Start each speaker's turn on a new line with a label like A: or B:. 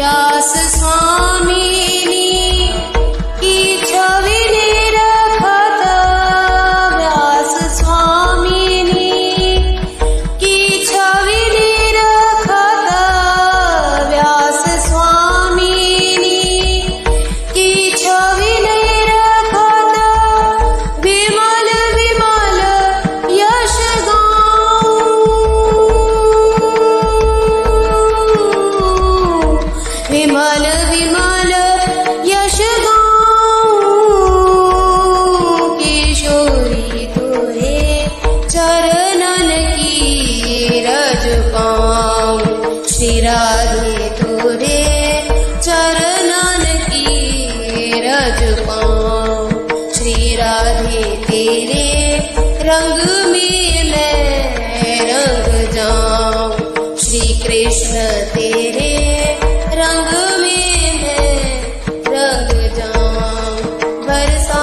A: व्यास स्वामिनी की छवि निरखत, व्यास स्वामिनी की छवि निरखत, व्यास स्वामिनी की छवि निरखत, विमल विमल यश गाऊं, विमल विमल यश गाऊं, किशोरी तोरे चरणन की रज पाऊं, श्री राधे तोरे चरणन की रज पाऊं, श्री राधे तेरे रंग में मैं रंग जाऊं, श्री कृष्ण तेरे रंग में मैं रंग जाऊं, बरसा